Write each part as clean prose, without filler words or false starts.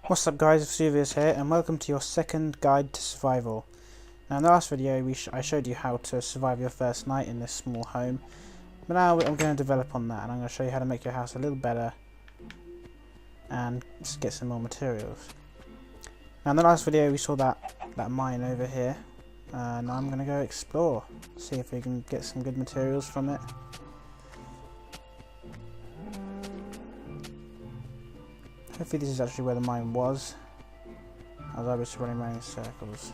What's up guys, Vezuvius here and welcome to your second guide to survival. Now in the last video I showed you how to survive your first night in this small home, but now I'm going to develop on that and I'm going to show you how to make your house a little better and just get some more materials. Now in the last video we saw that mine over here, now I'm going to go explore, see if we can get some good materials from it. Hopefully this is actually where the mine was, as I was running around in circles.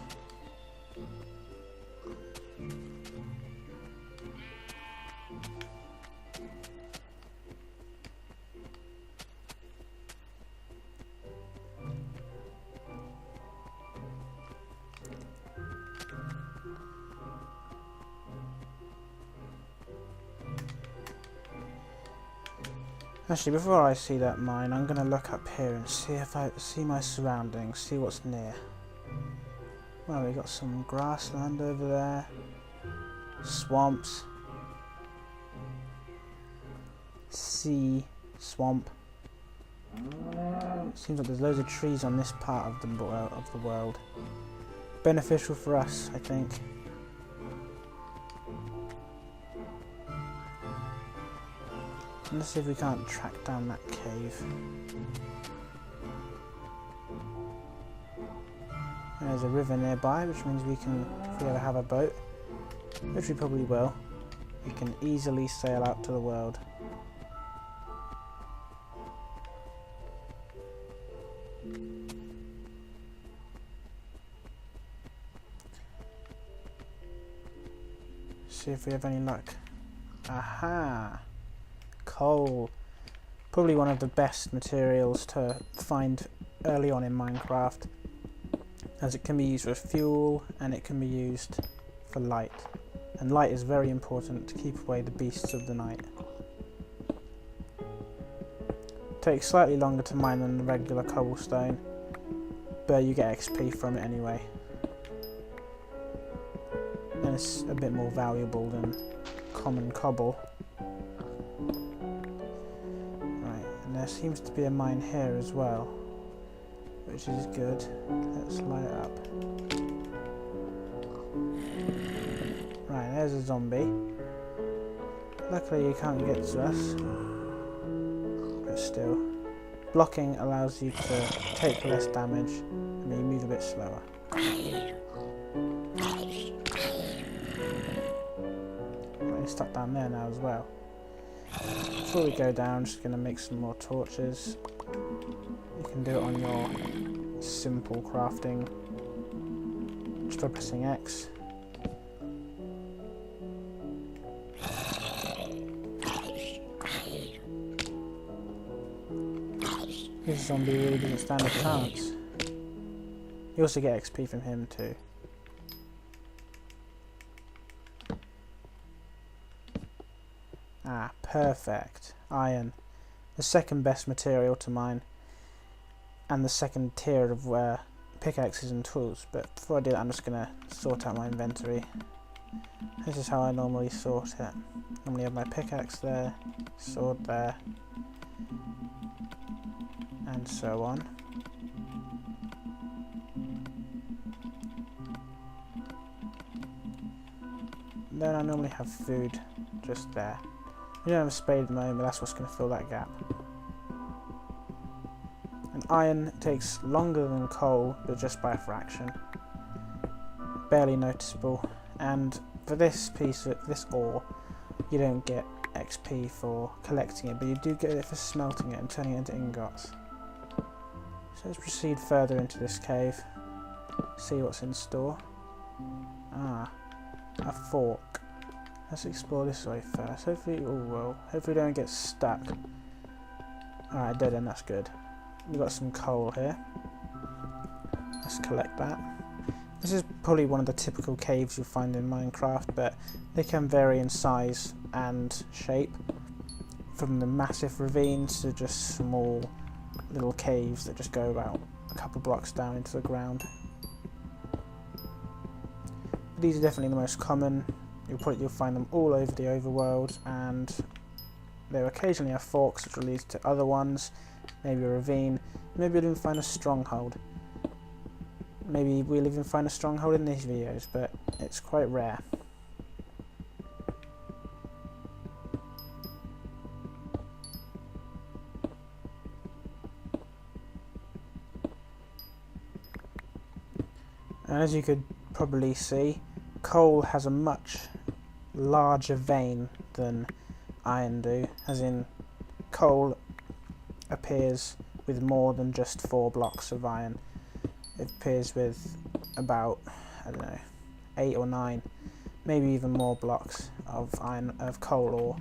Actually, before I see that mine, I'm going to look up here and see if I see my surroundings, see what's near. Well, we got some grassland over there, swamps, sea, swamp. Seems like there's loads of trees on this part of the world. Beneficial for us, I think. Let's see if we can't track down that cave. There's a river nearby, which means we can, if we ever have a boat, which we probably will, we can easily sail out to the world. See if we have any luck. Aha! Coal. Probably one of the best materials to find early on in Minecraft, as it can be used for fuel and it can be used for light. And light is very important to keep away the beasts of the night. Takes slightly longer to mine than the regular cobblestone, but you get XP from it anyway. And it's a bit more valuable than common cobble. There seems to be a mine here as well, which is good. Let's light it up. Right, there's a zombie. Luckily you can't get to us, but still. Blocking allows you to take less damage and you move a bit slower. Right, he's stuck down there now as well. Before we go down, I'm just going to make some more torches. You can do it on your simple crafting just by pressing X. This zombie really doesn't stand a chance. You also get XP from him too. Ah, perfect. Iron. The second best material to mine. And the second tier of pickaxes and tools. But before I do that, I'm just going to sort out my inventory. This is how I normally sort it. Normally have my pickaxe there, sword there, and so on. And then I normally have food just there. We don't have a spade at the moment, but that's what's going to fill that gap. And iron takes longer than coal, but just by a fraction. Barely noticeable. And for this this ore, you don't get XP for collecting it, but you do get it for smelting it and turning it into ingots. So let's proceed further into this cave, see what's in store. Ah, a fork. Let's explore this way first. Hopefully, hopefully we don't get stuck. Alright, dead end, that's good. We've got some coal here. Let's collect that. This is probably one of the typical caves you'll find in Minecraft, but they can vary in size and shape. From the massive ravines to just small little caves that just go about a couple blocks down into the ground. These are definitely the most common. You'll find them all over the overworld, and They'll occasionally have forks which will lead to other ones, maybe a ravine, maybe you'll even find a stronghold. Maybe we'll even find a stronghold in these videos, but it's quite rare. And as you could probably see, coal has a much larger vein than iron do, as in coal appears with more than just 4 blocks of iron. It appears with about, I don't know, 8 or 9, maybe even more blocks of coal ore,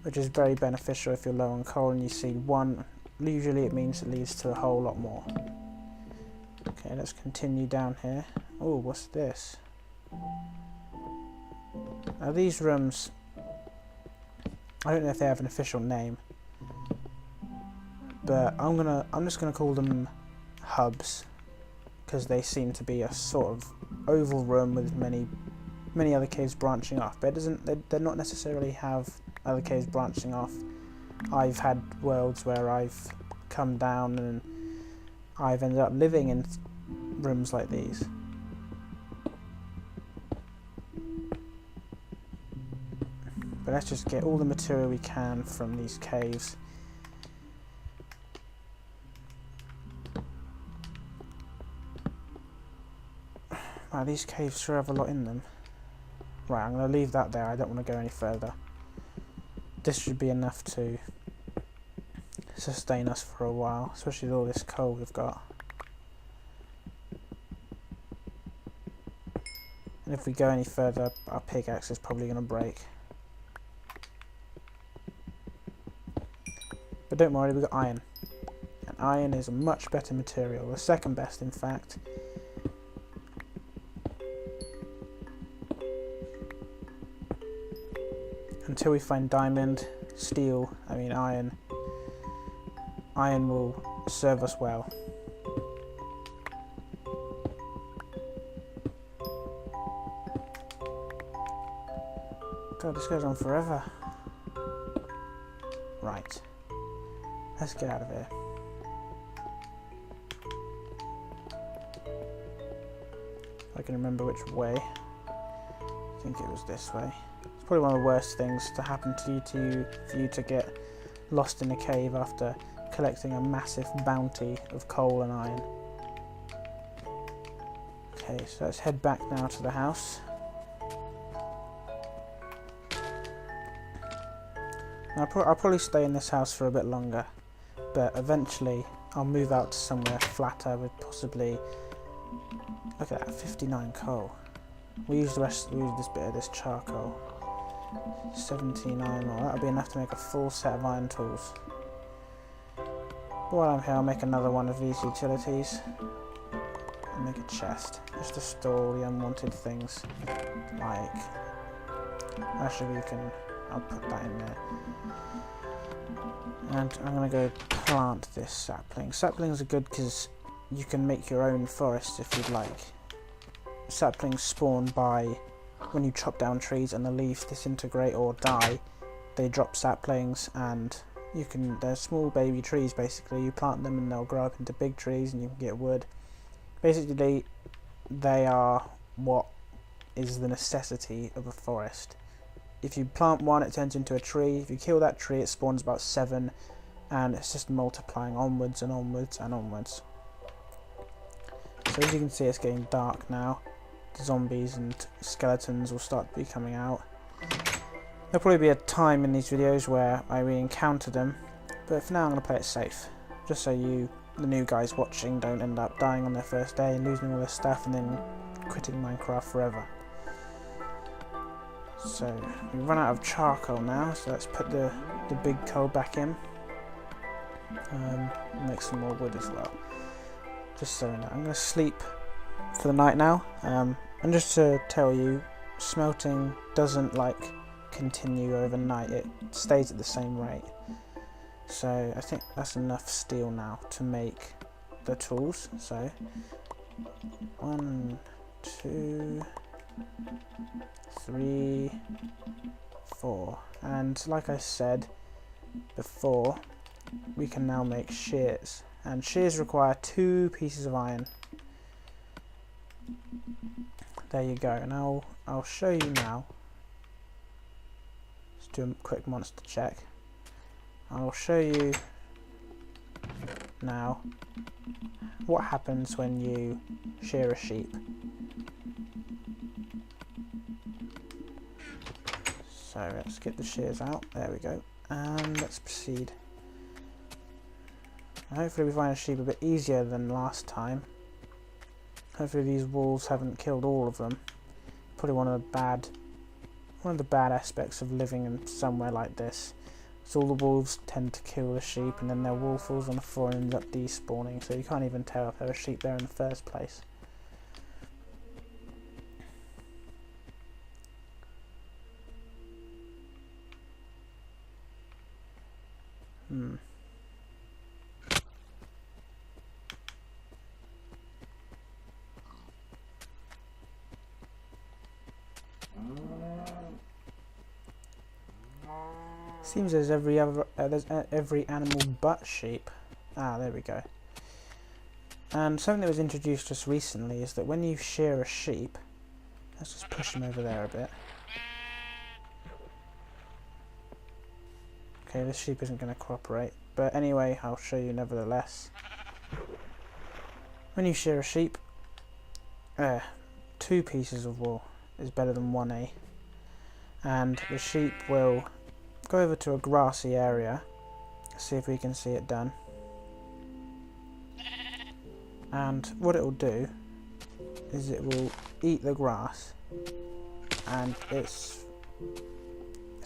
which is very beneficial if you're low on coal and you see one. Usually it means it leads to a whole lot more. Okay, let's continue down here. Oh, what's this? Now these rooms, I don't know if they have an official name, but I'm just gonna call them hubs, because they seem to be a sort of oval room with many other caves branching off. But they're not necessarily have other caves branching off. I've had worlds where I've come down and I've ended up living in rooms like these. But let's just get all the material we can from these caves. Wow, these caves sure have a lot in them. Right, I'm going to leave that there. I don't want to go any further. This should be enough to sustain us for a while, especially with all this coal we've got. And if we go any further, our pickaxe is probably going to break. But don't worry, we've got iron. And iron is a much better material, the second best in fact. Until we find diamond, steel, iron. Iron will serve us well. God, this goes on forever. Right. Let's get out of here. I can remember which way. I think it was this way. It's probably one of the worst things to happen to you for you to get lost in a cave after collecting a massive bounty of coal and iron. Okay, so let's head back now to the house. I'll probably stay in this house for a bit longer, but eventually I'll move out to somewhere flatter with possibly, look at that, 59 coal. We'll use this bit of this charcoal. 17 iron ore, that'll be enough to make a full set of iron tools. But while I'm here, I'll make another one of these utilities. And make a chest, just to store all the unwanted things. Like, actually I'll put that in there. And I'm going to go plant this sapling. Saplings are good because you can make your own forest if you'd like. Saplings spawn by when you chop down trees and the leaves disintegrate or die. They drop saplings and they're small baby trees basically. You plant them and they'll grow up into big trees and you can get wood. Basically, they are what is the necessity of a forest. If you plant one, it turns into a tree. If you kill that tree, it spawns about 7, and it's just multiplying onwards and onwards and onwards. So as you can see, it's getting dark now. The zombies and skeletons will start to be coming out. There'll probably be a time in these videos where I re-encounter them, but for now I'm going to play it safe, just so the new guys watching, don't end up dying on their first day and losing all their stuff and then quitting Minecraft forever. So we've run out of charcoal now, so let's put the big coal back in. Make some more wood as well. Just so you know, I'm going to sleep for the night now. And just to tell you, smelting doesn't continue overnight, it stays at the same rate. So I think that's enough steel now to make the tools. So 1, 2, 3, 4. And like I said before, we can now make shears, and shears require 2 pieces of iron. There you go. And I'll show you now. Let's do a quick monster check. I'll show you now what happens when you shear a sheep. So let's get the shears out. There we go. And let's proceed. Hopefully we find a sheep a bit easier than last time. Hopefully these wolves haven't killed all of them. Probably one of the bad aspects of living in somewhere like this. So all the wolves tend to kill the sheep, and then their wool falls on the floor and ends up despawning, so you can't even tell if there are sheep there in the first place. Seems there's every animal but sheep. Ah, there we go. And something that was introduced just recently is that when you shear a sheep, let's just push him over there a bit. Okay, this sheep isn't going to cooperate, but anyway, I'll show you nevertheless. When you shear a sheep, 2 pieces of wool is better than 1A, and the sheep will go over to a grassy area. See if we can see it done. And what it will do is it will eat the grass, and its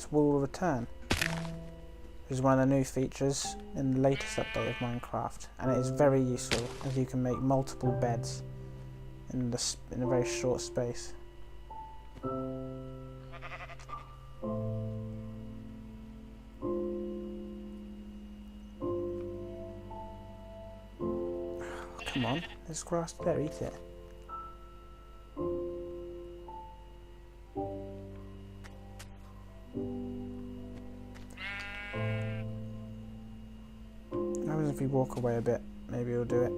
wool will return. This is one of the new features in the latest update of Minecraft, and it is very useful as you can make multiple beds in a very short space. Come on, there's grass there, eat it. What happens if we walk away a bit? Maybe we'll do it.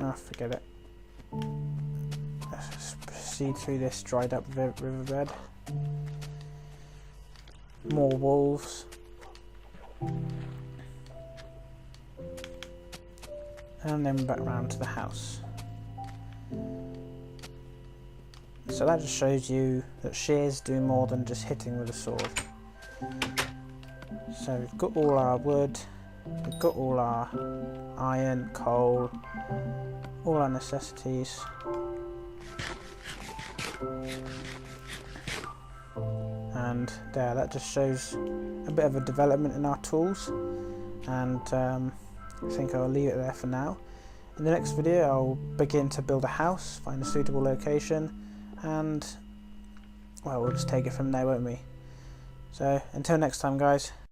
Ah, forget it. Let's just proceed through this dried up riverbed. More wolves. And then back round to the house. So that just shows you that shears do more than just hitting with a sword. So we've got all our wood, we've got all our iron, coal, all our necessities. And there, that just shows a bit of a development in our tools. And I think I'll leave it there for now. In the next video I'll begin to build a house, find a suitable location, and well, we'll just take it from there, won't we? So until next time, guys.